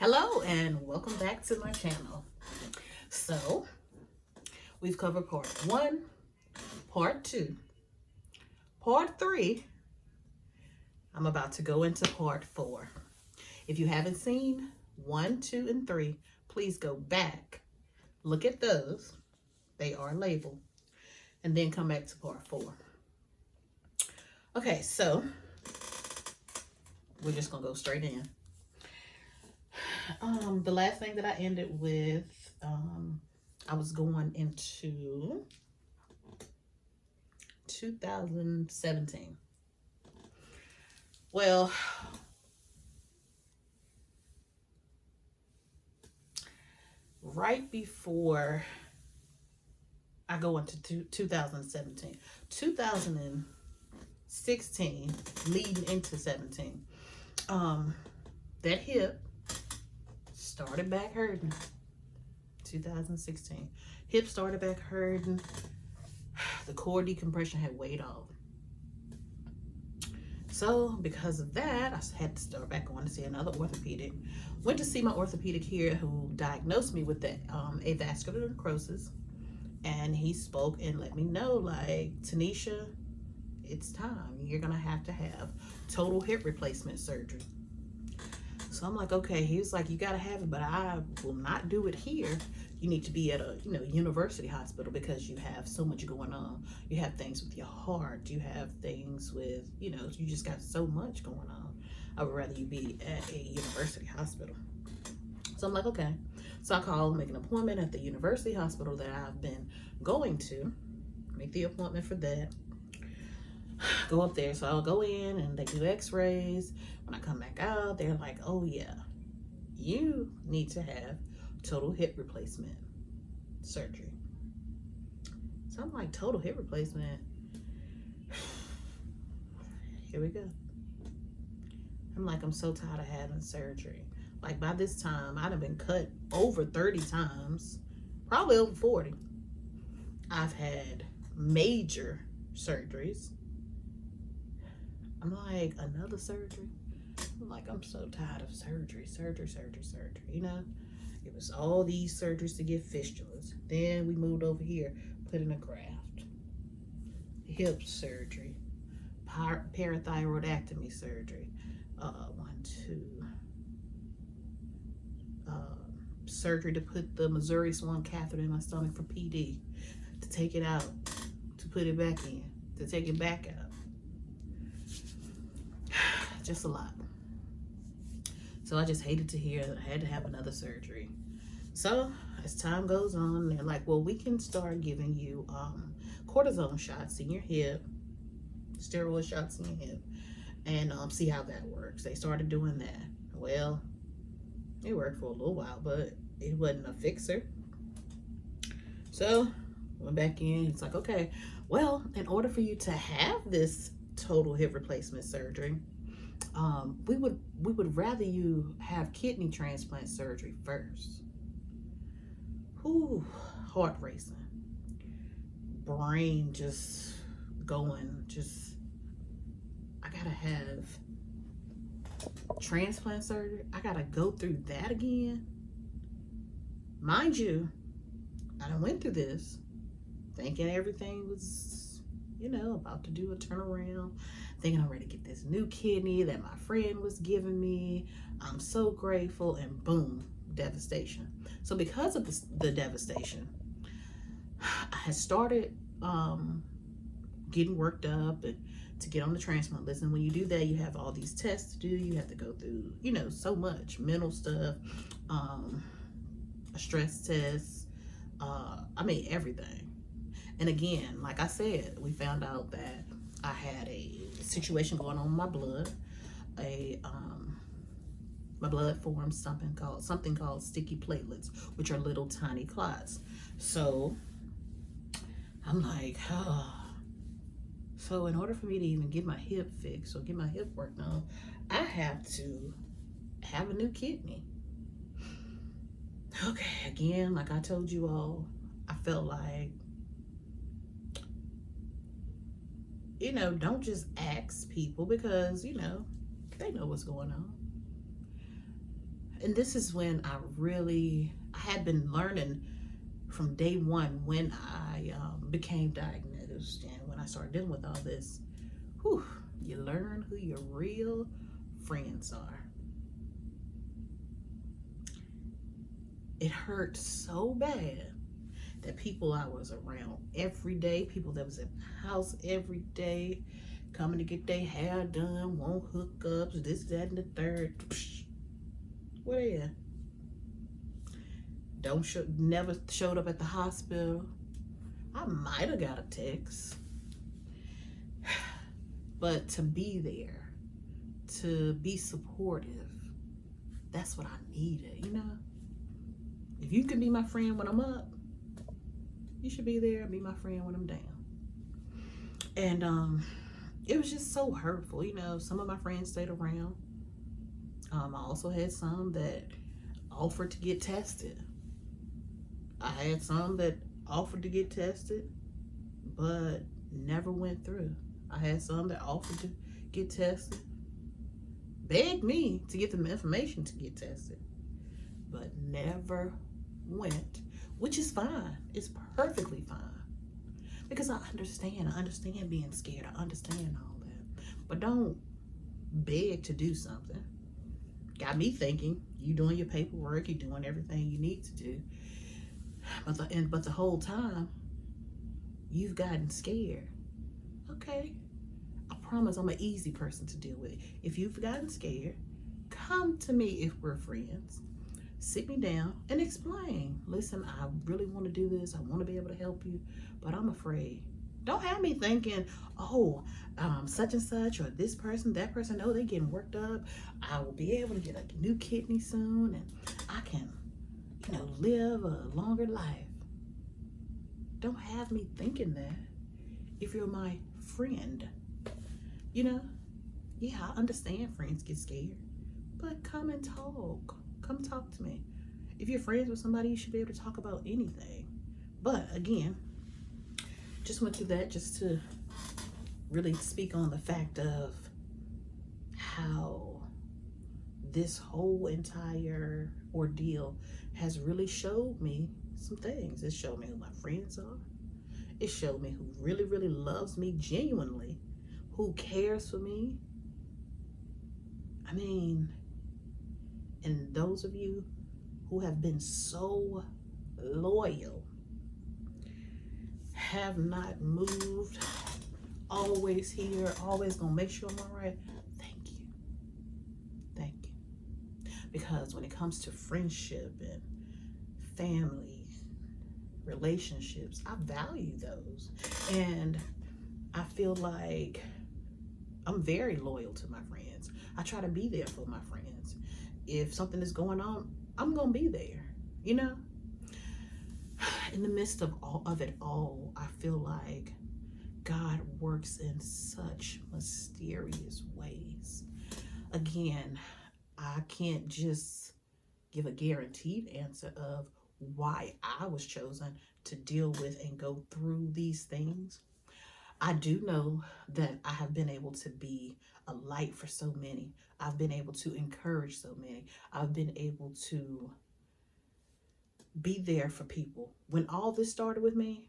Hello and welcome back to my channel. So we've covered part 1, part 2, part 3. I'm about to go into part 4. If you haven't seen 1, 2, and 3, please go back, look at those. They are labeled. And then come back to part 4. Okay, so we're just going to go straight in. The last thing that I ended with, I was going into 2017. Well, right before I go into 2017, 2016, leading into 17, that hip started back hurting. 2016, hip started back hurting. The core decompression had weighed off. So because of that, I had to start back going to see another orthopedic. Went to see my orthopedic here who diagnosed me with the avascular necrosis. And he spoke and let me know, like, Tanisha, it's time. You're going to have total hip replacement surgery. So I'm like, okay. He was like, you got to have it, but I will not do it here. You need to be at a university hospital because you have so much going on. You have things with your heart. You have things with, you just got so much going on. I would rather you be at a university hospital. So I'm like, okay. So I call, make an appointment at the university hospital that I've been going to. Make the appointment for that. Go up there. So I'll go in and they do x-rays. When I come back out, they're like, oh yeah, you need to have total hip replacement surgery. So I'm like, total hip replacement? Here we go. I'm like, I'm so tired of having surgery. Like, by this time, I'd have been cut over 30 times, probably over 40. I've had major surgeries. I'm like, another surgery? I'm like, I'm so tired of surgery. It was all these surgeries to get fistulas. Then we moved over here, put in a graft. Hip surgery. Parathyroidectomy surgery. Surgery to put the Missouri Swan catheter in my stomach for PD. To take it out. To put it back in. To take it back out. Just a lot. So I just hated to hear that I had to have another surgery. So as time goes on, they're like, well, we can start giving you cortisone shots in your hip, steroid shots in your hip, and see how that works. They started doing that. Well, it worked for a little while, but it wasn't a fixer. So went back in. It's like, okay, well, in order for you to have this total hip replacement surgery, we would rather you have kidney transplant surgery first. Whew, heart racing, brain just going, I gotta have transplant surgery. I gotta go through that again. Mind you, I done went through this thinking everything was, about to do a turnaround, thinking I'm ready to get this new kidney that my friend was giving me. I'm so grateful, and boom, devastation. So because of the devastation, I had started getting worked up and to get on the transplant list. And when you do that, you have all these tests to do. You have to go through, so much mental stuff, a stress test, everything. And again, like I said, we found out that I had a situation going on with my blood. My blood formed something called sticky platelets, which are little tiny clots. So I'm like, oh. So in order for me to even get my hip fixed or get my hip worked on, I have to have a new kidney. Okay, again, like I told you all, I felt like, don't just ask people because, they know what's going on. And this is when I had been learning from day one when I became diagnosed and when I started dealing with all this. Whew, you learn who your real friends are. It hurt so bad that people I was around every day, people that was at my house every day, coming to get their hair done, want hookups, this, that, and the third. Psh, where they at? Never showed up at the hospital. I might have got a text, but to be there, to be supportive, that's what I needed, you know? If you can be my friend when I'm up, you should be there and be my friend when I'm down. And it was just so hurtful, you know. Some of my friends stayed around. I also had some that offered to get tested. I had some that offered to get tested, but never went through. I had some that offered to get tested, begged me to get them information to get tested, but never went, which is fine. It's perfectly fine. Because I understand being scared. I understand all that. But don't beg to do something. Got me thinking you doing your paperwork, you doing everything you need to do. But the whole time, you've gotten scared. Okay, I promise I'm an easy person to deal with. If you've gotten scared, come to me if we're friends. Sit me down and explain. Listen, I really want to do this. I want to be able to help you, but I'm afraid. Don't have me thinking, oh, such and such, or this person, that person, oh, they're getting worked up. I will be able to get a new kidney soon, and I can, live a longer life. Don't have me thinking that if you're my friend. Yeah, I understand friends get scared, but come and talk. Come talk to me. If you're friends with somebody, you should be able to talk about anything. But again, just went through that just to really speak on the fact of how this whole entire ordeal has really showed me some things. It showed me who my friends are. It showed me who really, really loves me genuinely, who cares for me. I mean, and those of you who have been so loyal, have not moved, always here, always gonna make sure I'm all right. Thank you. Thank you. Because when it comes to friendship and family, relationships, I value those. And I feel like I'm very loyal to my friends. I try to be there for my friends. If something is going on, I'm gonna be there, In the midst of it all, I feel like God works in such mysterious ways. Again, I can't just give a guaranteed answer of why I was chosen to deal with and go through these things. I do know that I have been able to be a light for so many. I've been able to encourage so many. I've been able to be there for people. When all this started with me,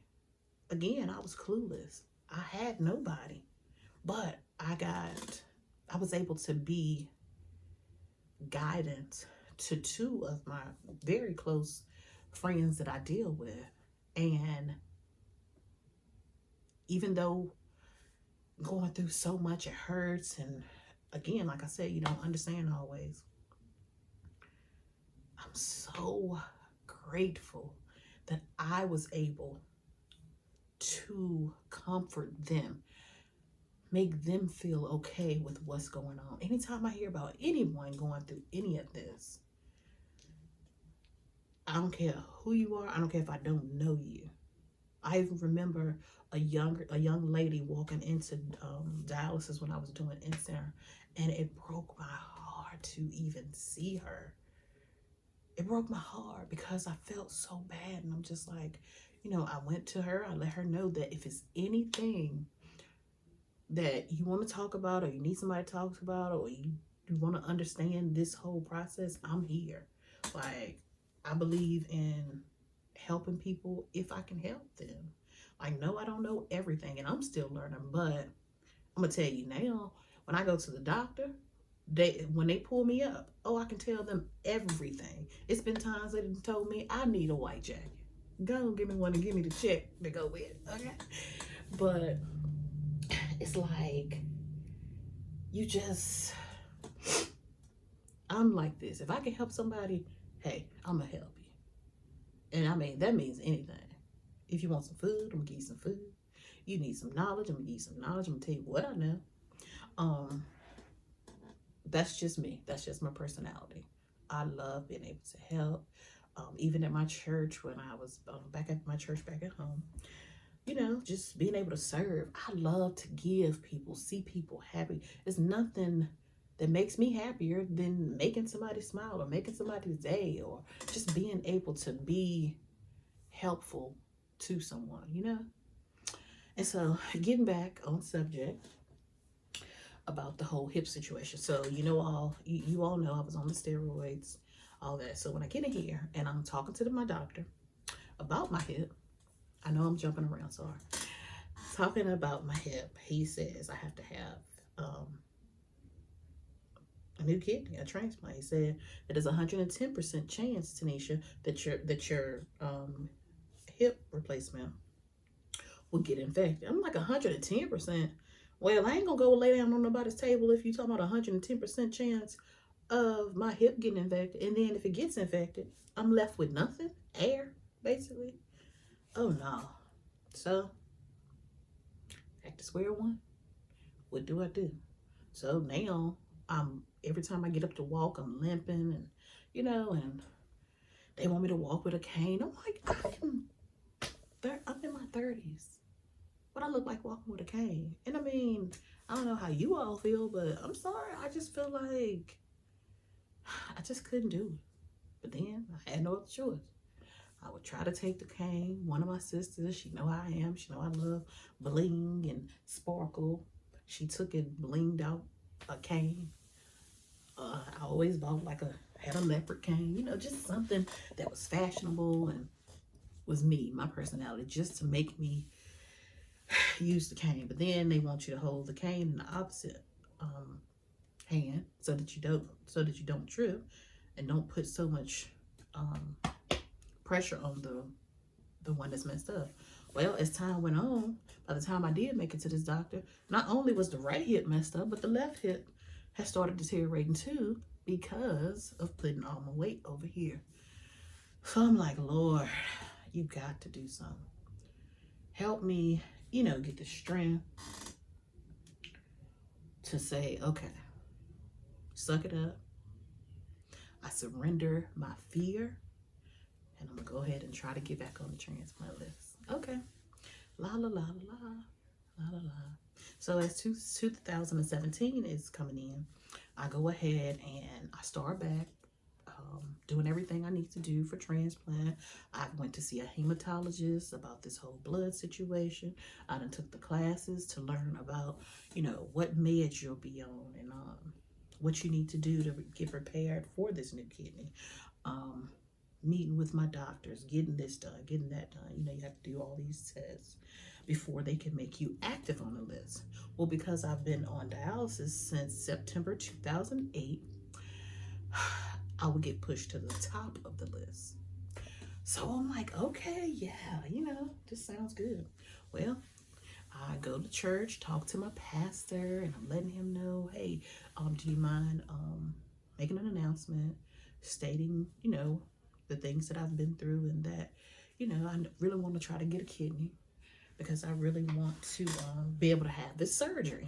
again, I was clueless. I had nobody, but I was able to be guidance to two of my very close friends that I deal with. And even though going through so much, it hurts. And again, like I said, you don't understand always. I'm so grateful that I was able to comfort them, make them feel okay with what's going on. Anytime I hear about anyone going through any of this, I don't care who you are. I don't care if I don't know you. I even remember a young lady walking into dialysis when I was doing in-center, and it broke my heart to even see her. It broke my heart because I felt so bad, and I'm just like, I went to her. I let her know that if it's anything that you want to talk about, or you need somebody to talk about, or you you want to understand this whole process, I'm here. Like, I believe in helping people if I can help them. Like, no, I don't know everything and I'm still learning, but I'm gonna tell you now, when I go to the doctor, when they pull me up, oh, I can tell them everything. It's been times they told me I need a white jacket. Go give me one and give me the check to go with it. Okay. But it's like you just I'm like this. If I can help somebody, hey, I'm gonna help you. And I mean that means anything. If you want some food, I'm gonna give you some food. You need some knowledge, I'm gonna give you some knowledge. I'm gonna tell you what I know. Um, that's just me. That's just my personality. I love being able to help. Even at my church, when I was back at my church back at home, just being able to serve. I love to give people, see people happy. There's nothing that makes me happier than making somebody smile or making somebody's day or just being able to be helpful to someone. And so, getting back on subject about the whole hip situation. So, you all know I was on the steroids, all that. So when I get in here and I'm talking to my doctor about my hip, I know I'm jumping around, sorry. Talking about my hip, he says I have to have a new kidney, a transplant. He said that there's 110% chance, Tanisha, that your hip replacement will get infected. I'm like 110%. Well, I ain't gonna go lay down on nobody's table if you talking about 110% chance of my hip getting infected. And then if it gets infected, I'm left with nothing, air, basically. Oh no. So back to square one. What do I do? So now every time I get up to walk, I'm limping and and they want me to walk with a cane. I'm like, I'm in my 30s. But I look like walking with a cane. And I mean, I don't know how you all feel, but I'm sorry. I just feel like I just couldn't do it. But then I had no other choice. I would try to take the cane. One of my sisters, she know how I am. She know I love bling and sparkle. She took it, blinged out a cane. I always bought had a leopard cane, just something that was fashionable and was me, my personality, just to make me use the cane. But then they want you to hold the cane in the opposite hand so that you don't trip and don't put so much pressure on the one that's messed up. Well, as time went on, by the time I did make it to this doctor, not only was the right hip messed up, but the left hip has started deteriorating too because of putting all my weight over here. So I'm like, Lord, you got to do something. Help me, get the strength to say, okay, suck it up. I surrender my fear, and I'm gonna go ahead and try to get back on the transplant list. Okay. La la la la la la la. So as 2017 is coming in, I go ahead and I start back doing everything I need to do for transplant. I went to see a hematologist about this whole blood situation. I done took the classes to learn about, what meds you'll be on and what you need to do to get prepared for this new kidney. Meeting with my doctors, getting this done, getting that done. You have to do all these tests before they can make you active on the list. Well, because I've been on dialysis since September 2008, I would get pushed to the top of the list. So I'm like, okay, yeah, this sounds good. Well, I go to church, talk to my pastor, and I'm letting him know, hey, do you mind making an announcement stating, the things that I've been through and that, I really want to try to get a kidney because I really want to be able to have this surgery.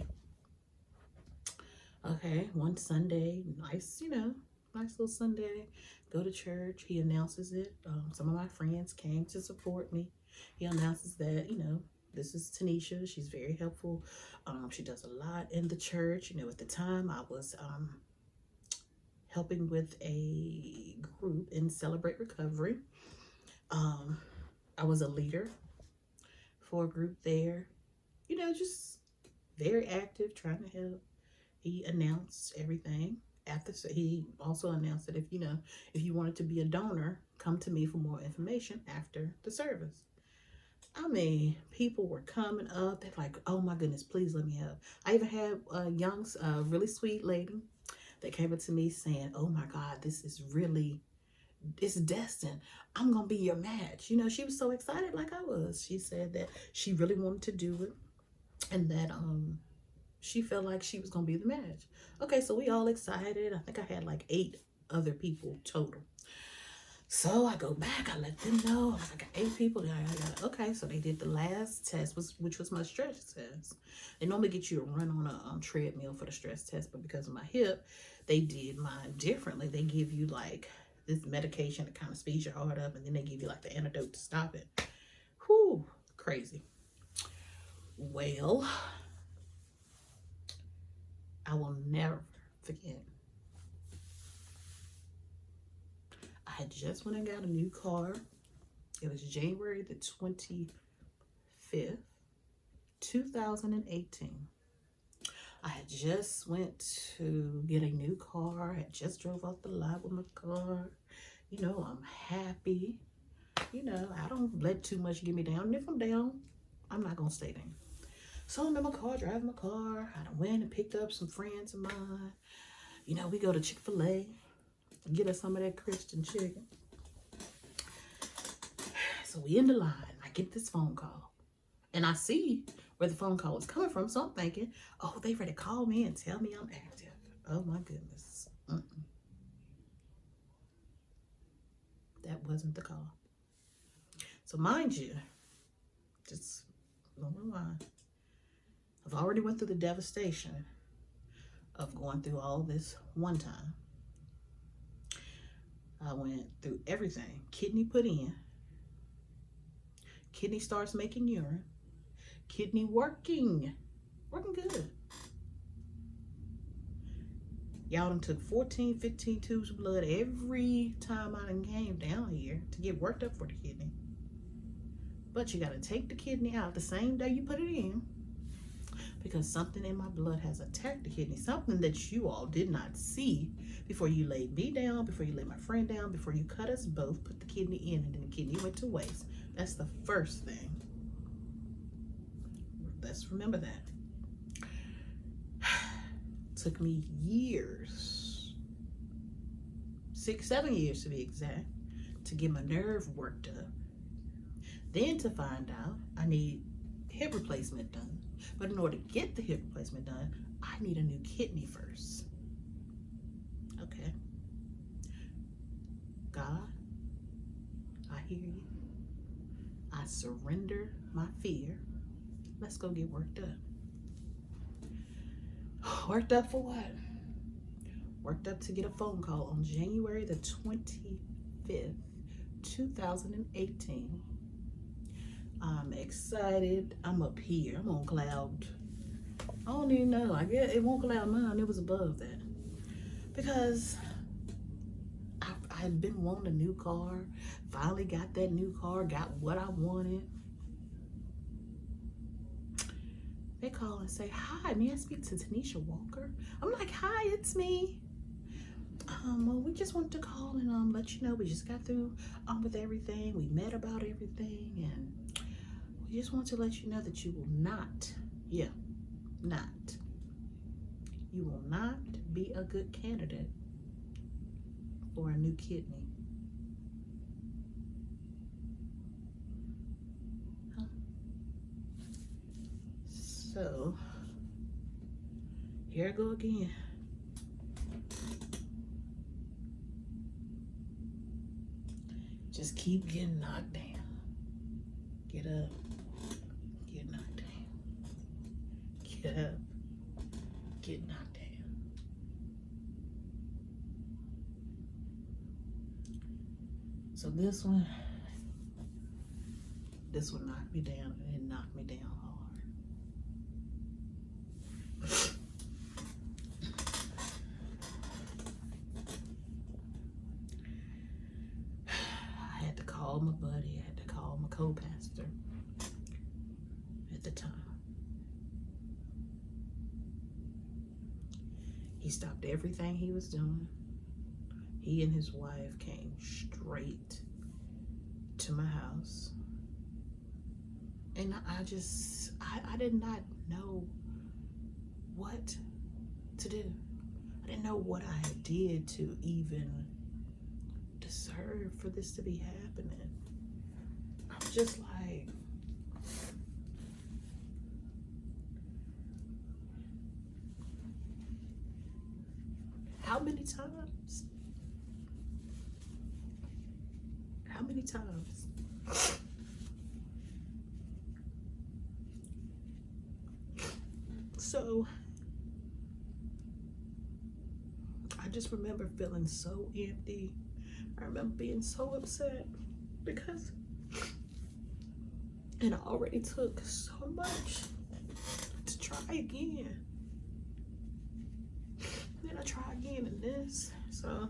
Okay, one Sunday, nice little Sunday, go to church. He announces it. Some of my friends came to support me. He announces that, this is Tanisha. She's very helpful. She does a lot in the church. At the time I was helping with a group in Celebrate Recovery. I was a leader for a group there, just very active, trying to help. He announced everything. he also announced that if you wanted to be a donor, come to me for more information after the service. I mean, people were coming up. They're like, "Oh my goodness, please let me help." I even had a young, really sweet lady that came up to me saying, "Oh my God, this is really, it's destined. I'm gonna be your match." She was so excited, like I was. She said that she really wanted to do it, and that she felt like she was gonna be the match. Okay, so we all excited. I think I had like 8 other people total. So I go back, I let them know. I got 8 people. Okay, so they did the last test, which was my stress test. They normally get you to run on a treadmill for the stress test, but because of my hip, they did mine differently. They give you like this medication that kind of speeds your heart up, and then they give you like the antidote to stop it. Whew, crazy. Well, I will never forget. I had just went and got a new car. It was January the 25th, 2018. I had just went to get a new car. I had just drove off the lot with my car. I'm happy. I don't let too much get me down. And if I'm down, I'm not going to stay down. So I'm in my car, driving my car. I done went and picked up some friends of mine. We go to Chick-fil-A, get us some of that Christian chicken. So we in the line. I get this phone call. And I see where the phone call is coming from. So I'm thinking, oh, they ready to call me and tell me I'm active. Oh, my goodness. That wasn't the call. So mind you, just blow my mind. I've already went through the devastation of going through all this one time. I went through everything. Kidney put in. Kidney starts making urine. Kidney working good. Y'all done took 14, 15 tubes of blood every time I done came down here to get worked up for the kidney. But you gotta take the kidney out the same day you put it in, because something in my blood has attacked the kidney. Something that you all did not see before you laid me down, before you laid my friend down, before you cut us both, put the kidney in, and then the kidney went to waste. That's the first thing. Let's remember that. Took me years, 6, 7 years to be exact, to get my nerve worked up. Then to find out I need hip replacement done. But in order to get the hip replacement done, I need a new kidney first. Okay. God, I hear you. I surrender my fear. Let's go get worked up. Worked up for what? Worked up to get a phone call on January the 25th, 2018. I'm excited. I'm up here. I'm on cloud. I don't even know. I guess it won't cloud 9. It was above that. Because I had been wanting a new car. Finally got that new car. Got what I wanted. They call and say, "Hi, may I speak to Tanisha Walker?" I'm like, "Hi, it's me. Well, we just wanted to call and let you know we just got through with everything. We met about everything, and we just want to let you know that you will not be a good candidate for a new kidney." So here I go again. Just keep getting knocked down. Get up. Get knocked down. Get up. Get knocked down. So this one knocked me down, and it knocked me down hard. I had to call my buddy. I had to call my co-pastor at the time. He stopped everything he was doing. He and his wife came straight to my house. And I did not know what to do. I didn't know what I did to even deserve for this to be happening. I'm just like, how many times? How many times? So I just remember feeling so empty. I remember being so upset because it already took so much to try again. Then I try again in this. So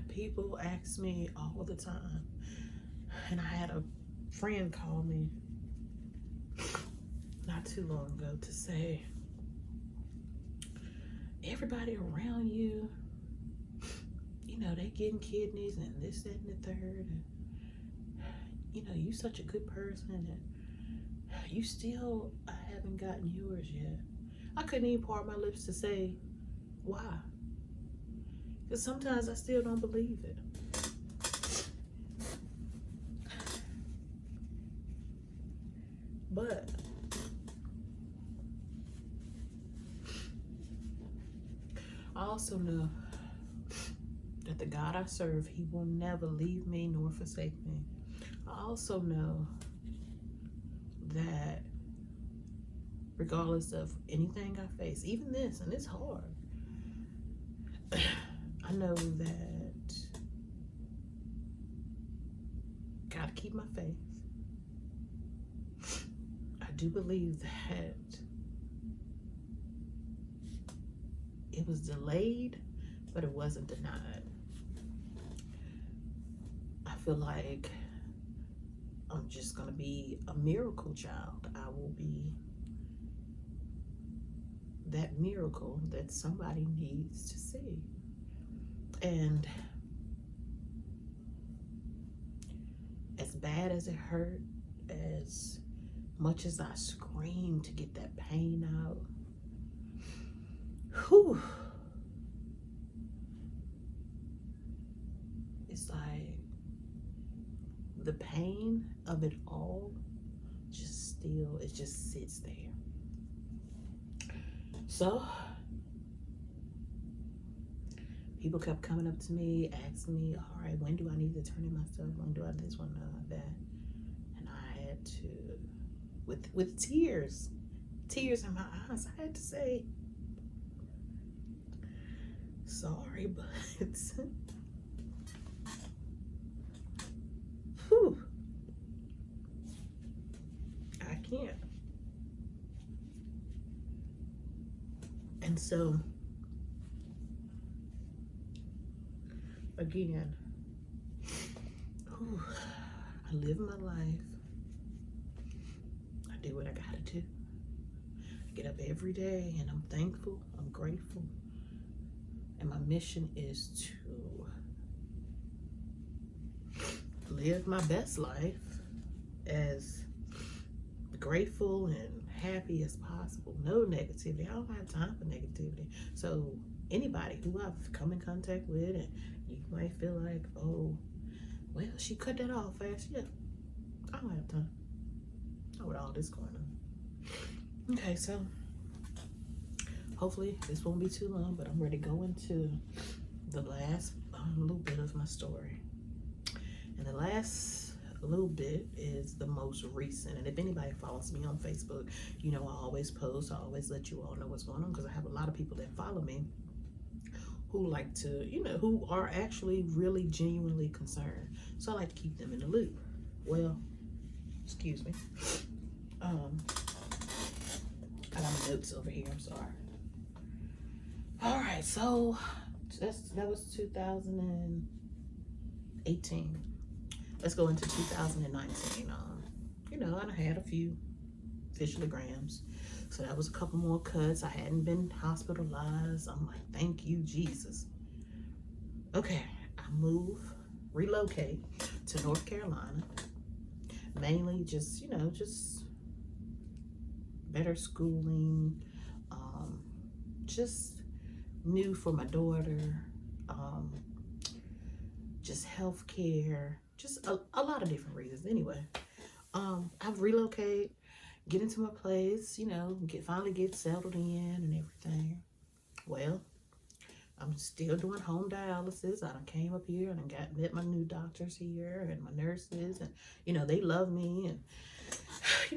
people ask me all the time, and I had a friend call me not too long ago to say, everybody around you, you know, they getting kidneys and this, that, and the third, and you know, you such a good person, and you still haven't gotten yours yet. I couldn't even part my lips to say why. Because sometimes I still don't believe it. But I also know that the God I serve, He will never leave me nor forsake me. I also know that regardless of anything I face, even this, and it's hard, I know that gotta keep my faith. I do believe that it was delayed, but it wasn't denied. I feel like I'm just gonna be a miracle child. I will be that miracle that somebody needs to see. And as bad as it hurt, as much as I screamed to get that pain out, whew, it's like the pain of it all it just sits there. So people kept coming up to me, asking me, all right, when do I need to turn in my stuff? When do I this, when do I that? And I had to, with tears in my eyes, I had to say, sorry, but whew, I can't. And so, again, whew, I live my life. I do what I gotta do. I get up every day and I'm thankful, I'm grateful. And my mission is to live my best life as grateful and happy as possible. No negativity. I don't have time for negativity. So anybody who I've come in contact with, and you might feel like, oh, well, she cut that off fast. Yeah, I don't have time. Not with all this going on. Okay, so hopefully this won't be too long, but I'm ready to go into the last little bit of my story. And the last little bit is the most recent. And if anybody follows me on Facebook, you know I always post. I always let you all know what's going on, because I have a lot of people that follow me who like to, you know, who are actually really genuinely concerned. So I like to keep them in the loop. Well, excuse me. I got my notes over here. I'm sorry. All right, so that was 2018. Let's go into 2019. I had a few fistulograms. So that was a couple more cuts. I hadn't been hospitalized. I'm like, thank you, Jesus. Okay, I relocate to North Carolina. Mainly just, just better schooling, just new for my daughter, just health care, just a lot of different reasons. Anyway, I've relocated, get into my place, finally get settled in and everything. Well, I'm still doing home dialysis. I done came up here and I met my new doctors here and my nurses, and they love me, and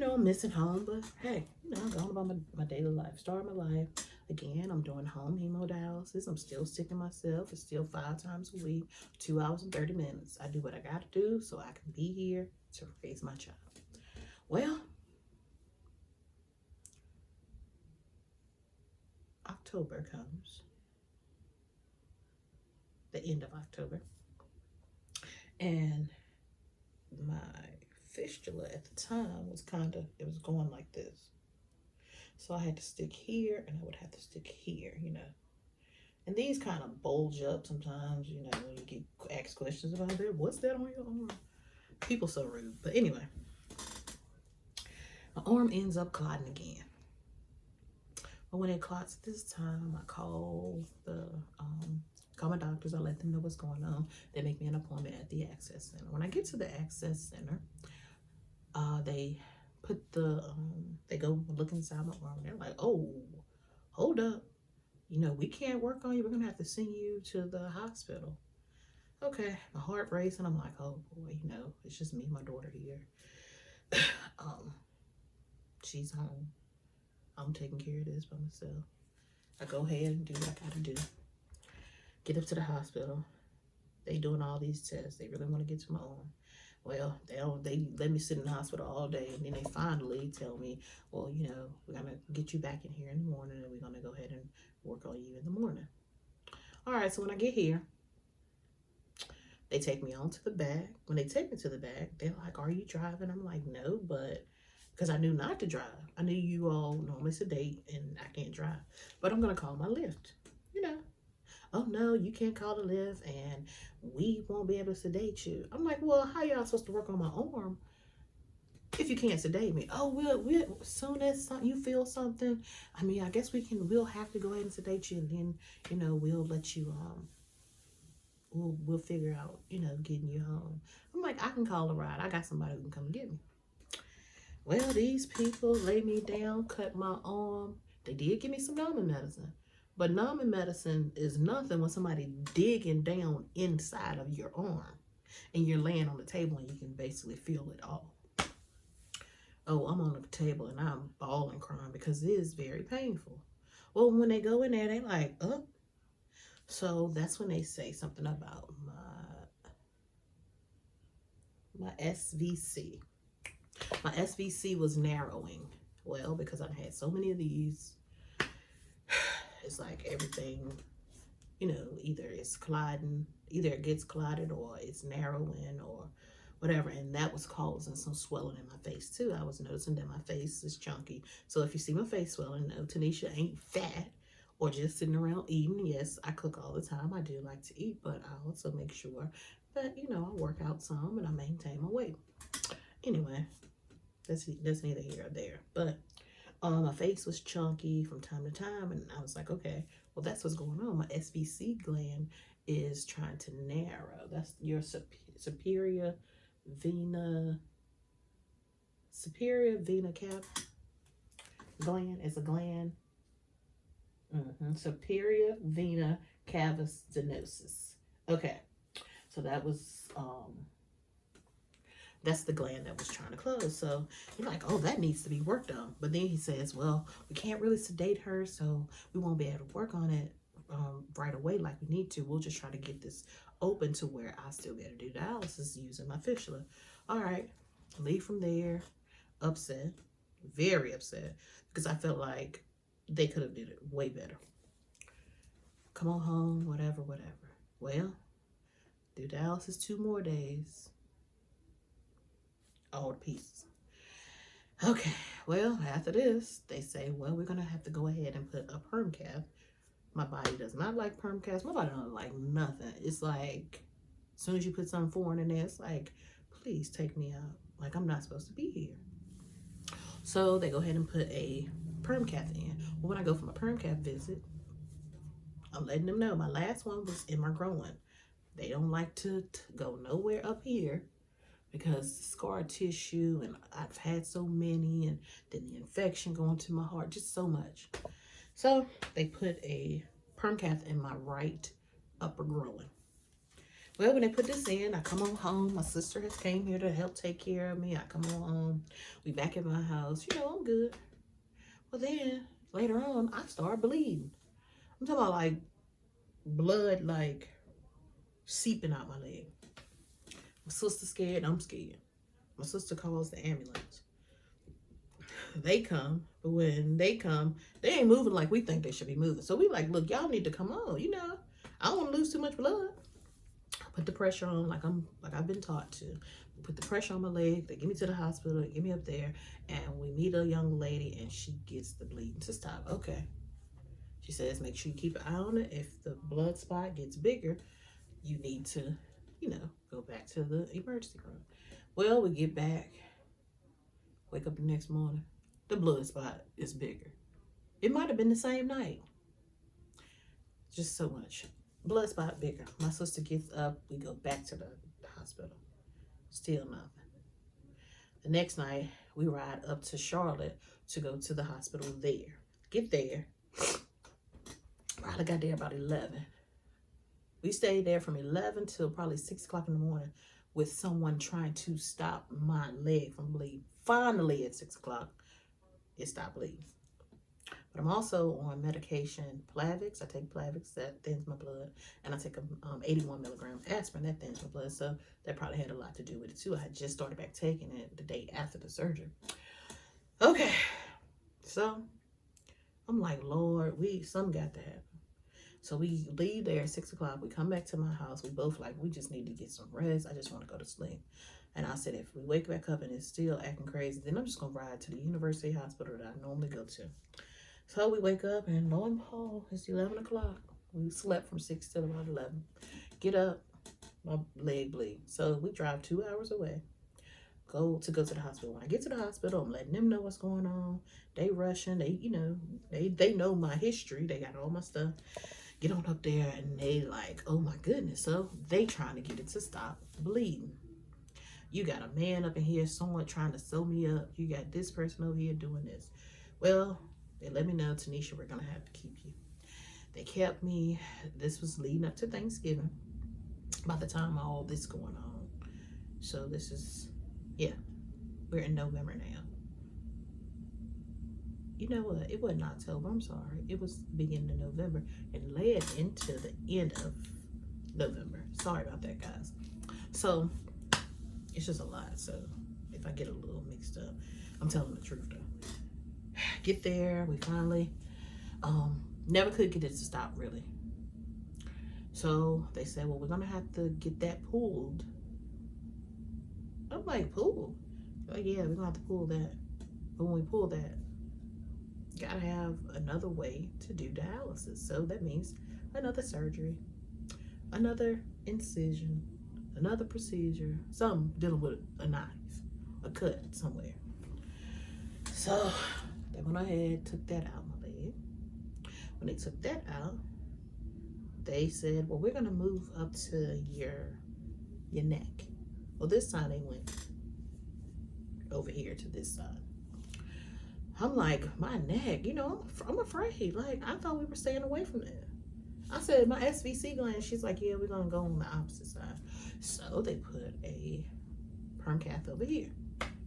I'm missing home, but hey, I'm going about my daily life, starting my life. Again, I'm doing home hemodialysis. I'm still sick in myself. It's still 5 times a week, 2 hours and 30 minutes. I do what I got to do so I can be here to raise my child. Well, October comes, the end of October, and my fistula at the time was it was going like this. So I had to stick here and I would have to stick here, And these kind of bulge up sometimes, when you get asked questions about that. What's that on your arm? People so rude. But anyway, my arm ends up clotting again. But when it clots this time, I call my doctors. I let them know what's going on. They make me an appointment at the Access Center. When I get to the Access Center, they they go look inside my arm. They're like, oh, hold up. We can't work on you. We're going to have to send you to the hospital. Okay, my heart racing. I'm like, oh boy, it's just me and my daughter here. She's home. I'm taking care of this by myself. I go ahead and do what I gotta do. Get up to the hospital. They doing all these tests. They really want to get to my arm. Well, they let me sit in the hospital all day, and then they finally tell me, well, we're going to get you back in here in the morning, and we're going to go ahead and work on you in the morning. All right, so when I get here, they take me on to the back. When they take me to the back, they're like, are you driving? I'm like, no, but because I knew not to drive. I knew you all normally sedate, and I can't drive. But I'm going to call my Lyft, Oh, no, you can't call the Lyft, and we won't be able to sedate you. I'm like, well, how y'all supposed to work on my arm if you can't sedate me? Oh, we'll as soon as you feel something, I guess we'll have to go ahead and sedate you, and then, we'll let you, we'll figure out, getting you home. I'm like, I can call a ride. I got somebody who can come get me. Well, these people lay me down, cut my arm. They did give me some numbing medicine. But numbing medicine is nothing when somebody digging down inside of your arm and you're laying on the table and you can basically feel it all. Oh, I'm on the table and I'm bawling, crying because it is very painful. Well, when they go in there, they like, oh. So that's when they say something about my SVC. My SVC was narrowing. Well, because I've had so many of these, it's like everything, either it's colliding, either it gets clotted or it's narrowing or whatever. And that was causing some swelling in my face too. I was noticing that my face is chunky. So if you see my face swelling, no, Tanisha ain't fat or just sitting around eating. Yes, I cook all the time. I do like to eat, but I also make sure that, I work out some and I maintain my weight. Anyway, that's neither here or there. But my face was chunky from time to time, and I was like, okay, well, that's what's going on. My SVC gland is trying to narrow. That's your superior vena cava gland. It's a gland. Superior vena cava stenosis. Okay, so that was that's the gland that was trying to close. So you're like, oh, that needs to be worked on. But then he says, well, we can't really sedate her, so we won't be able to work on it right away like we need to. We'll just try to get this open to where I still be able to do dialysis using my fistula. All right, leave from there, upset, very upset, because I felt like they could have did it way better. Come on home, whatever, whatever. Well, do dialysis 2 more days. All the pieces. Okay, well, after this, they say, well, we're going to have to go ahead and put a perm cath. My body does not like perm caths. My body don't like nothing. It's like, as soon as you put something foreign in there, it's like, please take me out. Like, I'm not supposed to be here. So they go ahead and put a perm cath in. Well, when I go for my perm cath visit, I'm letting them know my last one was in my groin. They don't like to go nowhere up here because scar tissue, and I've had so many, and then the infection going to my heart, just so much. So they put a perm cath in my right upper groin. Well, when they put this in, I come on home. My sister has came here to help take care of me. I come on home. We back at my house. You know, I'm good. Well, then later on, I start bleeding. I'm talking about like blood, like seeping out my leg. My sister scared. I'm scared. My sister calls the ambulance. They come, but when they come, they ain't moving like we think they should be moving. So we like, look, y'all need to come on. You know, I don't want to lose too much blood. Put the pressure on like I've been taught to. Put the pressure on my leg. They get me to the hospital. They get me up there, and we meet a young lady, and she gets the bleeding to stop. Okay. She says, make sure you keep an eye on it. If the blood spot gets bigger, you need to, you know, go back to the emergency room. Well, we get back, wake up the next morning. The blood spot is bigger. It might have been the same night. Just so much. Blood spot bigger. My sister gets up. We go back to the hospital. Still nothing. The next night, we ride up to Charlotte to go to the hospital there. Get there. Probably got there about 11. We stayed there from 11 till probably 6 o'clock in the morning with someone trying to stop my leg from bleeding. Finally, at 6 o'clock, it stopped bleeding. But I'm also on medication, Plavix. I take Plavix, that thins my blood. And I take a 81 milligram aspirin, that thins my blood. So that probably had a lot to do with it too. I had just started back taking it the day after the surgery. Okay, so I'm like, Lord, something got to happen. So we leave there at 6 o'clock. We come back to my house. We both like, we just need to get some rest. I just want to go to sleep. And I said, if we wake back up and it's still acting crazy, then I'm just going to ride to the university hospital that I normally go to. So we wake up, and lo and behold, it's 11 o'clock. We slept from 6 till about 11. Get up, my leg bleeds. So we drive 2 hours away, go to the hospital. When I get to the hospital, I'm letting them know what's going on. They rushing. They, you know, they know my history. They got all my stuff. Get on up there, and they like, oh my goodness. So they trying to get it to stop bleeding. You got a man up in here, someone trying to sew me up. You got this person over here doing this. Well, they let me know, Tanisha, we're going to have to keep you. They kept me. This was leading up to Thanksgiving by the time all this going on. So this is, yeah, we're in November now. You know what? It wasn't October. I'm sorry. It was beginning of November and led into the end of November. Sorry about that, guys. So it's just a lot. So if I get a little mixed up, I'm telling the truth though. Get there. We finally never could get it to stop really. So they said, well, we're gonna have to get that pulled. I'm like, pulled? Like, yeah, we're gonna have to pull that. But when we pull that, gotta have another way to do dialysis. So that means another surgery, another incision, another procedure, something dealing with a knife, a cut somewhere. So they went ahead, took that out my leg. When they took that out, they said, well, we're gonna move up to your neck. Well, this time they went over here to this side. I'm like, my neck, you know, I'm afraid. Like, I thought we were staying away from that. I said, my SVC gland. She's like, yeah, we're going to go on the opposite side. So they put a perm cath over here.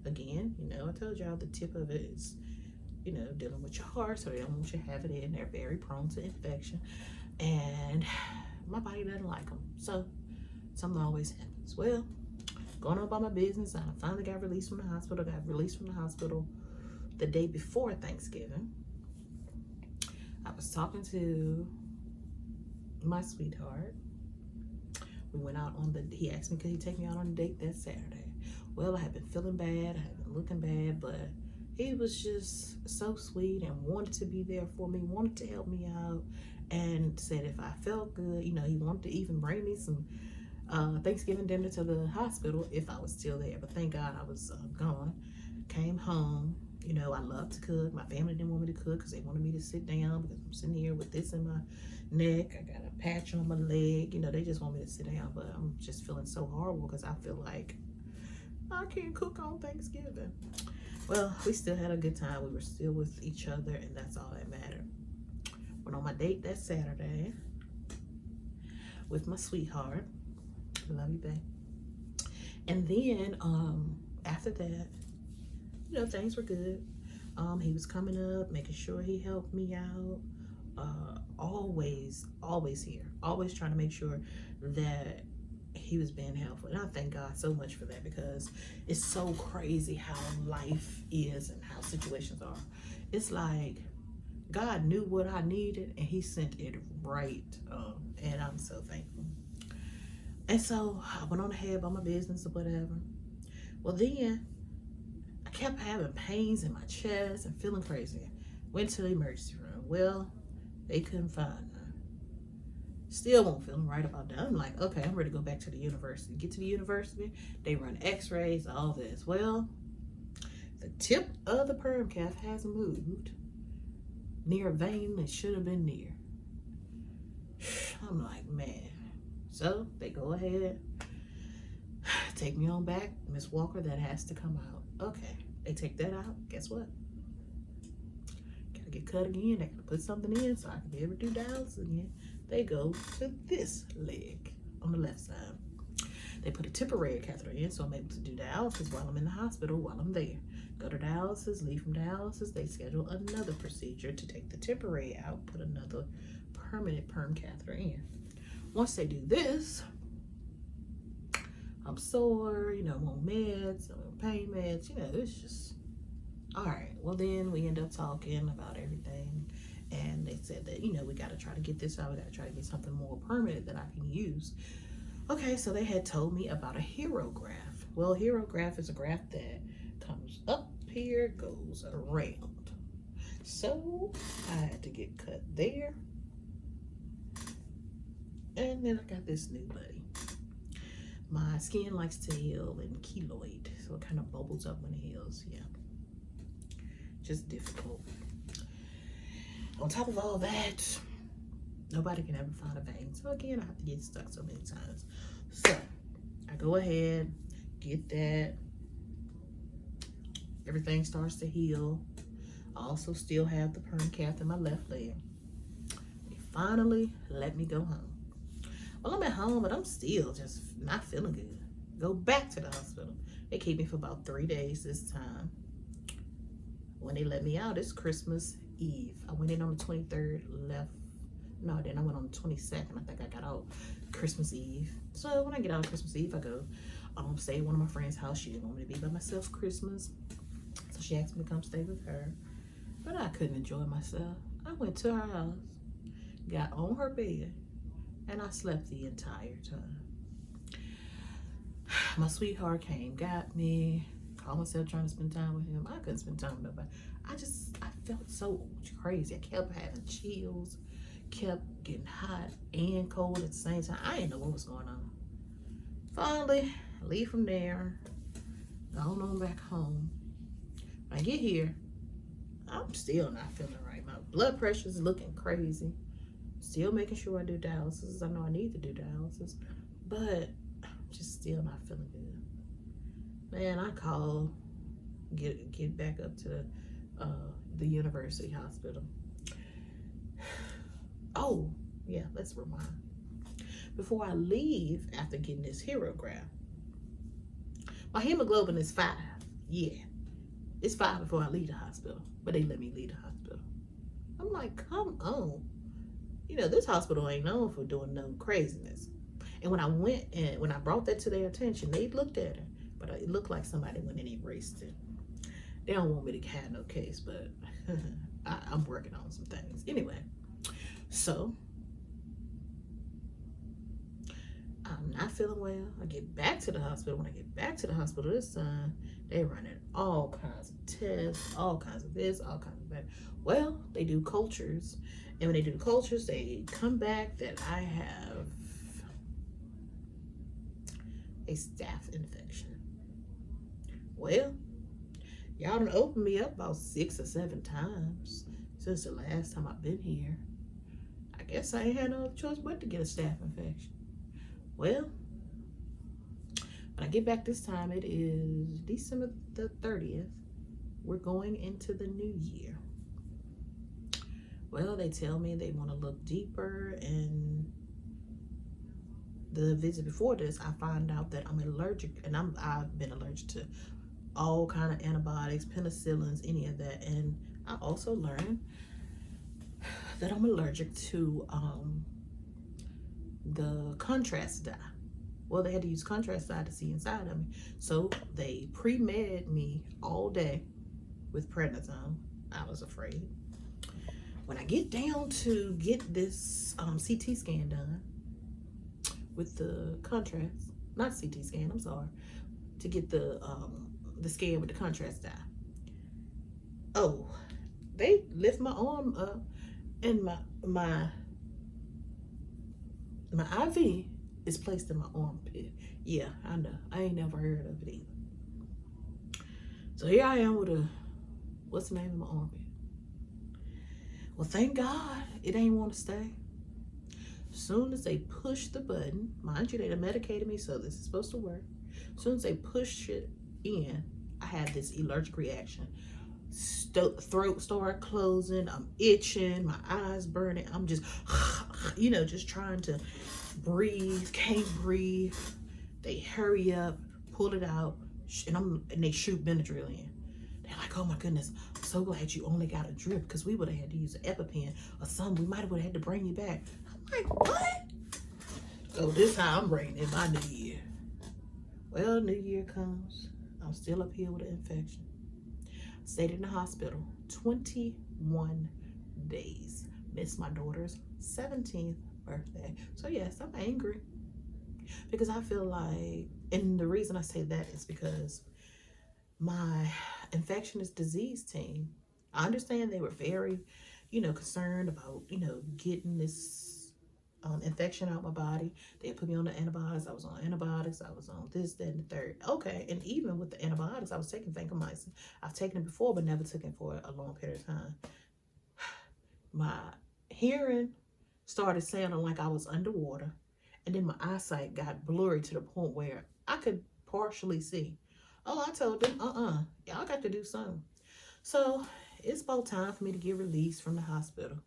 Again, you know, I told y'all the tip of it is, you know, dealing with your heart. So they don't want you to have it in. They're very prone to infection. And my body doesn't like them. So something always happens. Well, going on about my business, I finally got released from the hospital. The day before Thanksgiving. I was talking to my sweetheart. We went out on he asked me could he take me out on a date that Saturday. Well, I had been feeling bad, I had been looking bad, but he was just so sweet and wanted to be there for me, wanted to help me out, and said if I felt good, you know, he wanted to even bring me some Thanksgiving dinner to the hospital if I was still there. But thank God I was gone. Came home. You know, I love to cook. My family didn't want me to cook because they wanted me to sit down because I'm sitting here with this in my neck. I got a patch on my leg. You know, they just want me to sit down. But I'm just feeling so horrible because I feel like I can't cook on Thanksgiving. Well, we still had a good time. We were still with each other, and that's all that mattered. Went on my date that Saturday with my sweetheart. Love you, babe. And then after that, you know, things were good. He was coming up, making sure he helped me out. Always here. Always trying to make sure that he was being helpful. And I thank God so much for that because it's so crazy how life is and how situations are. It's like God knew what I needed and he sent it right. And I'm so thankful. And so I went on ahead about my business or whatever. Well, then I kept having pains in my chest and feeling crazy. Went to the emergency room. Well, they couldn't find none. Still won't feeling right about that. I'm like, okay, I'm ready to go back to the university. Get to the university, they run x-rays, all this. Well, the tip of the perm calf has moved near a vein that should have been near. I'm like, man. So they go ahead, take me on back. Miss Walker, that has to come out. Okay, they take that out. Guess what? Gotta get cut again. They gotta put something in so I can be able to do dialysis again. They go to this leg on the left side. They put a temporary catheter in so I'm able to do dialysis while I'm in the hospital, while I'm there. Go to dialysis, leave from dialysis. They schedule another procedure to take the temporary out, put another permanent perm catheter in. Once they do this, I'm sore, you know, I'm on meds, I'm on pain meds, you know, it's just, all right. Well, then we end up talking about everything. And they said that, you know, we got to try to get this out. We got to try to get something more permanent that I can use. Okay, so they had told me about a hero graft. Well, hero graft is a graft that comes up here, goes around. So I had to get cut there. And then I got this new buddy. My skin likes to heal in keloid, so it kind of bubbles up when it heals. Yeah, just difficult. On top of all that, nobody can ever find a vein. So again, I have to get stuck so many times. So I go ahead, get that. Everything starts to heal. I also still have the perm cath in my left leg. They finally let me go home. Well, I'm at home, but I'm still just not feeling good. Go back to the hospital. They keep me for about 3 days this time. When they let me out, it's Christmas Eve. I went in on the 23rd, left. No, then I went on the 22nd. I think I got out Christmas Eve. So when I get out on Christmas Eve, I go stay at one of my friend's house. She didn't want me to be by myself Christmas. So she asked me to come stay with her. But I couldn't enjoy myself. I went to her house, got on her bed, and I slept the entire time. My sweetheart came, got me, called myself trying to spend time with him. I couldn't spend time with nobody. I felt so crazy. I kept having chills, kept getting hot and cold at the same time. I didn't know what was going on. Finally, I leave from there, going on back home. When I get here, I'm still not feeling right. My blood pressure is looking crazy. Still making sure I do dialysis. I know I need to do dialysis, but I'm just still not feeling good. Man, I called, get back up to the university hospital. Oh, yeah, let's rewind. Before I leave, after getting this hero graft, my hemoglobin is 5. Yeah, it's 5 before I leave the hospital, but they let me leave the hospital. I'm like, come on. You know, this hospital ain't known for doing no craziness. And when I went and when I brought that to their attention, they looked at it, but it looked like somebody went and erased it. They don't want me to have no case, but I'm working on some things. Anyway, so I'm not feeling well. I get back to the hospital. When I get back to the hospital this time, they running all kinds of tests, all kinds of this, all kinds of that. Well, they do cultures. And when they do the cultures, they come back that I have a staph infection. Well, y'all done opened me up about 6 or 7 times since the last time I've been here. I guess I ain't had no choice but to get a staph infection. Well, when I get back this time, it is December the 30th. We're going into the new year. Well, they tell me they want to look deeper, and the visit before this, I find out that I'm allergic, and I've been allergic to all kind of antibiotics, penicillins, any of that. And I also learned that I'm allergic to the contrast dye. Well, they had to use contrast dye to see inside of me. So they pre-med me all day with prednisone. I was afraid. When I get down to get this CT scan done with the contrast, not CT scan, I'm sorry, to get the scan with the contrast dye. Oh, they lift my arm up, and my IV is placed in my armpit. Yeah, I know. I ain't never heard of it either. So here I am with what's the name of my armpit? Well, thank God it ain't want to stay. As soon as they push the button, mind you, they done medicated me, so this is supposed to work. As soon as they push it in, I had this allergic reaction. Throat started closing, I'm itching, my eyes burning, I'm just, just trying to breathe, can't breathe. They hurry up, pull it out, and they shoot Benadryl in. They're like, oh my goodness, I'm so glad you only got a drip, because we would have had to use an EpiPen or something. We might have had to bring you back. I'm like, what? So this how I'm bringing in my new year. Well, new year comes, I'm still up here with an infection. Stayed in the hospital 21 days. Missed my daughter's 17th birthday. So yes, I'm angry because I feel like, and the reason I say that is because my infectious disease team, I understand they were very, concerned about, getting this infection out my body. They put me on the antibiotics. I was on antibiotics. I was on this, that, and the third. Okay, and even with the antibiotics, I was taking vancomycin. I've taken it before, but never took it for a long period of time. My hearing started sounding like I was underwater, and then my eyesight got blurry to the point where I could partially see. Oh, I told them, y'all got to do something. So it's about time for me to get released from the hospital.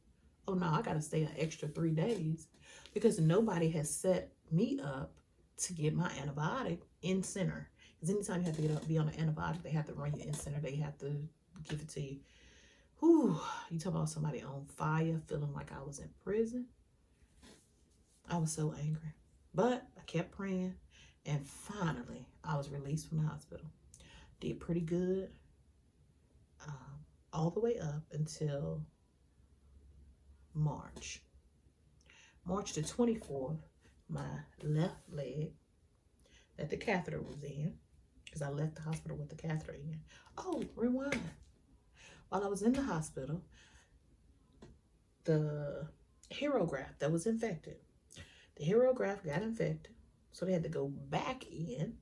Oh no, I got to stay an extra 3 days because nobody has set me up to get my antibiotic in center. Because anytime you have to be on an antibiotic, they have to run you in center. They have to give it to you. Whew, you talk about somebody on fire, feeling like I was in prison. I was so angry. But I kept praying, and finally, I was released from the hospital. Did pretty good all the way up until March the 24th, my left leg that the catheter was in, because I left the hospital with the catheter in. Oh, rewind. While I was in the hospital, the hero graft that was infected, the hero graft got infected, so they had to go back in,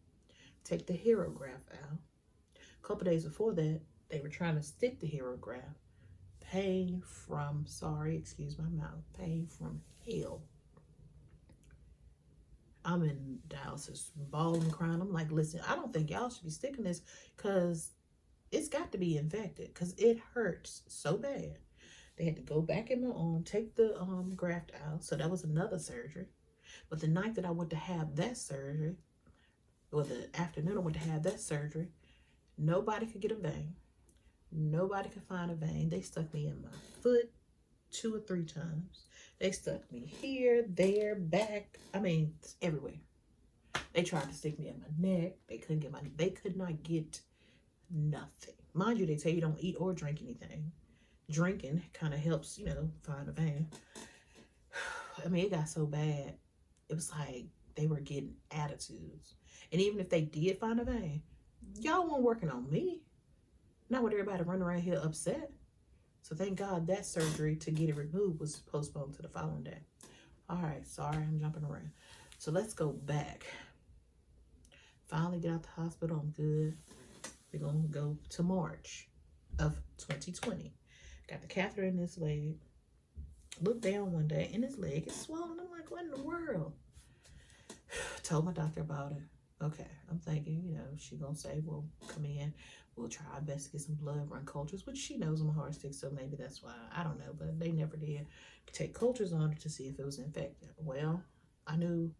take the hero graft out. A couple days before that, they were trying to stick the hero graft. Pain from, excuse my mouth, pain from hell. I'm in dialysis, bawling, crying. I'm like, listen, I don't think y'all should be sticking this because it's got to be infected because it hurts so bad. They had to go back in my arm, take the graft out. So that was another surgery. But the night that I went to have that surgery, or the afternoon I went to have that surgery, nobody could get a vein. Nobody could find a vein. They stuck me in my foot 2 or 3 times. They stuck me here, there, back. I mean, everywhere. They tried to stick me in my neck. They could not get nothing. Mind you, they tell you don't eat or drink anything. Drinking kind of helps, find a vein. I mean, it got so bad. It was like they were getting attitudes. And even if they did find a vein, y'all weren't working on me. Not with everybody running around here upset. So thank God that surgery to get it removed was postponed to the following day. All right, sorry, I'm jumping around. So let's go back. Finally get out the hospital, I'm good. We're going to go to March of 2020. Got the catheter in this leg. Looked down one day and his leg is swollen. I'm like, what in the world? Told my doctor about it. Okay, I'm thinking, she gonna say, well, come in. We'll try our best to get some blood, run cultures, which she knows I'm a heart stick, so maybe that's why. I don't know, but they never did take cultures on it to see if it was infected. Well, I knew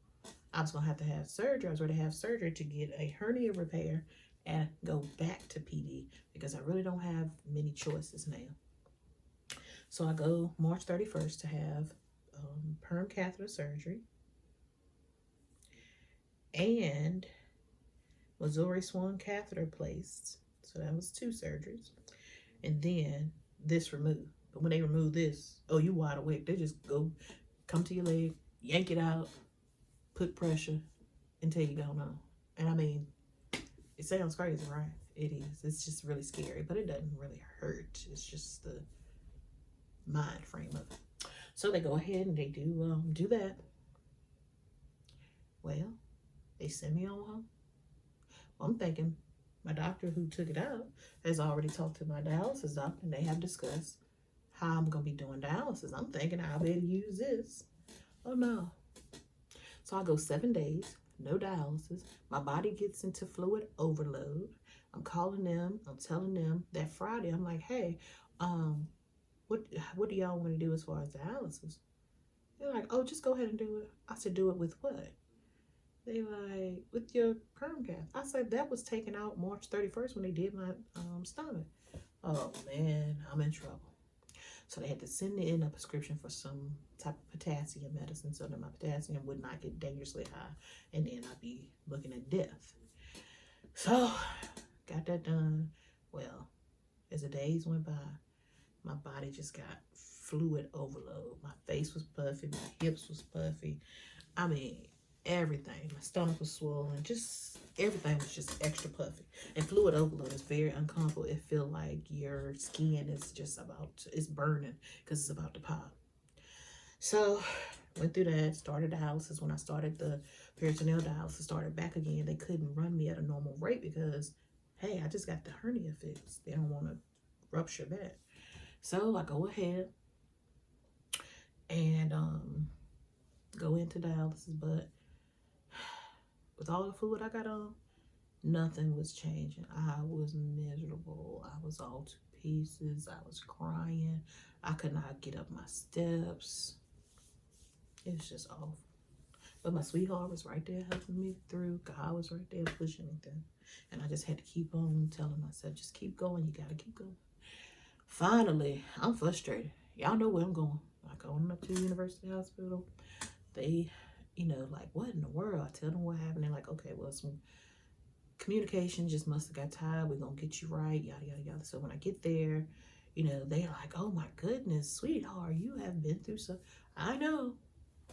I was gonna have to have surgery. I was ready to have surgery to get a hernia repair and go back to PD because I really don't have many choices now. So I go March 31st to have perm catheter surgery and Missouri swan catheter placed. So that was 2 surgeries. And then this removed. But when they remove this, oh, you wide awake. They just come to your leg, yank it out, put pressure until you don't know. And I mean, it sounds crazy, right? It is. It's just really scary, but it doesn't really hurt. It's just the mind frame of it. So they go ahead and they do that. Well, they send me on home. Well, I'm thinking my doctor who took it out has already talked to my dialysis doctor and they have discussed how I'm going to be doing dialysis. I'm thinking I'll be able to use this. Oh, no. So I go 7 days, no dialysis. My body gets into fluid overload. I'm calling them. I'm telling them that Friday, I'm like, hey, what do y'all want to do as far as dialysis? They're like, oh, just go ahead and do it. I said, do it with what? They like, with your perm cath. I said, that was taken out March 31st when they did my stomach. Oh, man, I'm in trouble. So they had to send in a prescription for some type of potassium medicine so that my potassium would not get dangerously high. And then I'd be looking at death. So, got that done. Well, as the days went by, my body just got fluid overload. My face was puffy. My hips was puffy. I mean, everything. My stomach was swollen. Just everything was just extra puffy. And fluid overload is very uncomfortable. It feels like your skin is just it's burning because it's about to pop. So went through that, started dialysis. When I started the peritoneal dialysis, started back again. They couldn't run me at a normal rate because, hey, I just got the hernia fixed. They don't want to rupture that. So I go ahead and go into dialysis, but with all the fluid I got on, nothing was changing. I was miserable. I was all to pieces. I was crying. I could not get up my steps. It was just awful. But my sweetheart was right there helping me through. God was right there pushing me through. And I just had to keep on telling myself, just keep going. You got to keep going. Finally, I'm frustrated. Y'all know where I'm going. I go on up to the University Hospital. They, like, what in the world? I tell them what happened. They're like, okay, well, some communication just must have got tired. We're going to get you right, yada, yada, yada. So when I get there, they're like, oh, my goodness, sweetheart, you have been through so, I know,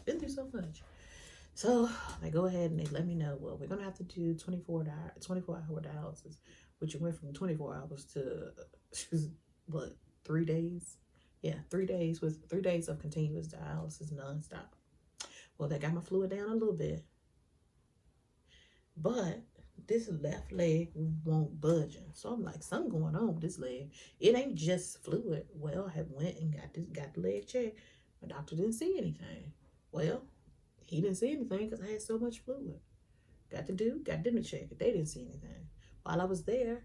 been through so much. So they go ahead and they let me know, well, we're going to have to do 24-hour dialysis, which went from 24 hours to, 3 days? Yeah, 3 days with 3 days of continuous dialysis nonstop. Well, they got my fluid down a little bit, but this left leg won't budging. So I'm like, something going on with this leg. It ain't just fluid. Well, I went and got the leg checked. My doctor didn't see anything. Well, he didn't see anything because I had so much fluid. Got them to check it. They didn't see anything. While I was there,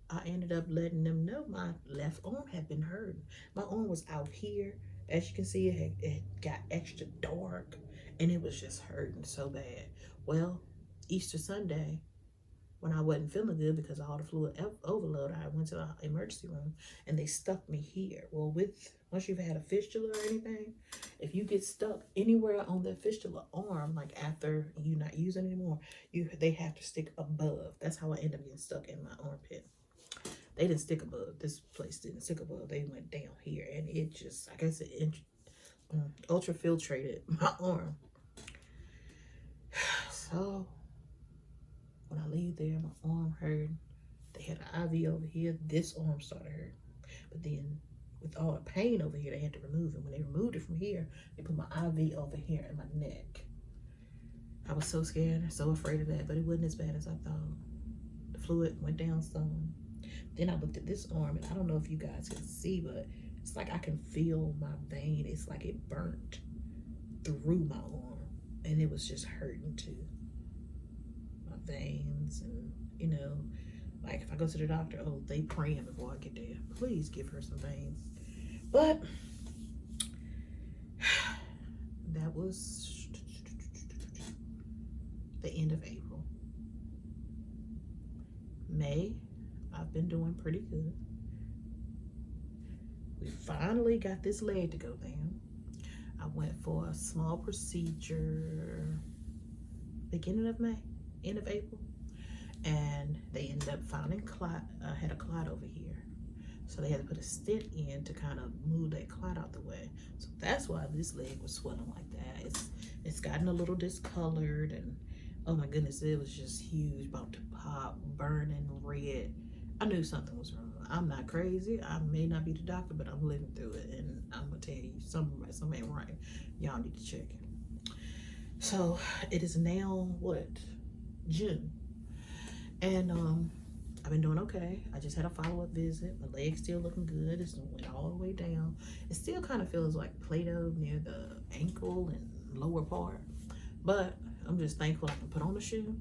I ended up letting them know my left arm had been hurting. My arm was out here. As you can see, it got extra dark and it was just hurting so bad. Well, Easter Sunday, when I wasn't feeling good because of all the fluid overload, I went to the emergency room and they stuck me here. Well, once you've had a fistula or anything, if you get stuck anywhere on the fistula arm, like after you not using it anymore, they have to stick above. That's how I ended up getting stuck in my armpit. They didn't stick above. This place didn't stick above. They went down here, and it just, I guess, it ultra-filtrated my arm. So when I leave there, my arm hurt. They had an IV over here. This arm started hurt. But then with all the pain over here, they had to remove it. When they removed it from here, they put my IV over here in my neck. I was so scared, so afraid of that, but it wasn't as bad as I thought. The fluid went down some. Then I looked at this arm, and I don't know if you guys can see, but it's like I can feel my vein. It's like it burnt through my arm, and it was just hurting too. My veins, and you know, like if I go to the doctor, oh, they praying before I get there. Please give her some veins. But that was the end of April. May, I've been doing pretty good. We finally got this leg to go down. I went for a small procedure beginning of May, end of April, and they ended up finding clot. I had a clot over here, so they had to put a stent in to kind of move that clot out the way. So that's why this leg was swelling like that. It's gotten a little discolored, and oh my goodness, it was just huge, about to pop, burning red. I knew something was wrong. I'm not crazy. I may not be the doctor, but I'm living through it, and I'm gonna tell you, something ain't right. Y'all need to check it. So it is now what, June, and I've been doing okay. I just had a follow-up visit. My leg's still looking good. It's went all the way down. It still kind of feels like Play-Doh near the ankle and lower part, but I'm just thankful I can put on a shoe.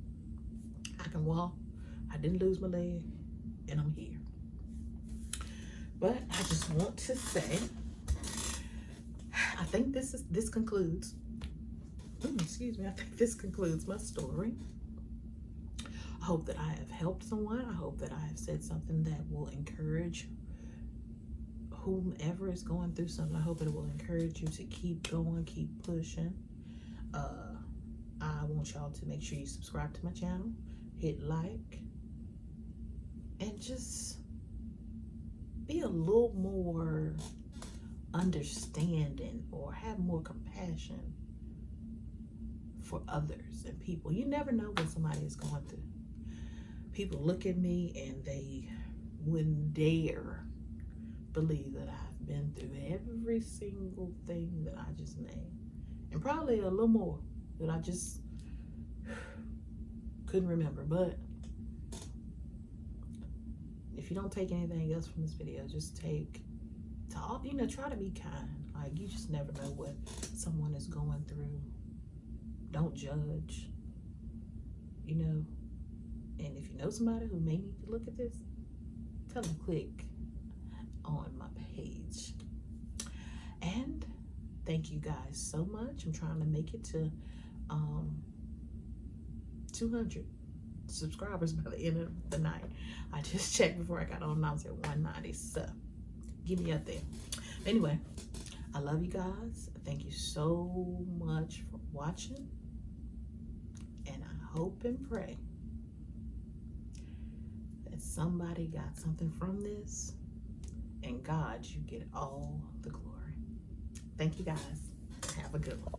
I can walk. I didn't lose my leg, and I'm here. But I just want to say, I think this concludes. Excuse me. I think this concludes my story. I hope that I have helped someone. I hope that I have said something that will encourage whomever is going through something. I hope it will encourage you to keep going, keep pushing. I want y'all to make sure you subscribe to my channel, hit like, and just be a little more understanding or have more compassion for others and people. You never know what somebody is going through. People look at me and they wouldn't dare believe that I've been through every single thing that I just named, and probably a little more that I just couldn't remember. But if you don't take anything else from this video, just take to all, try to be kind. Like, you just never know what someone is going through. Don't judge, and if you know somebody who may need to look at this, tell them click on my page. And thank you guys so much. I'm trying to make it to 200 subscribers by the end of the night. I just checked before I got on and I was at 190, so give me up there. Anyway, I love you guys. Thank you so much for watching, and I hope and pray that somebody got something from this, and God, you get all the glory. Thank you guys. Have a good one.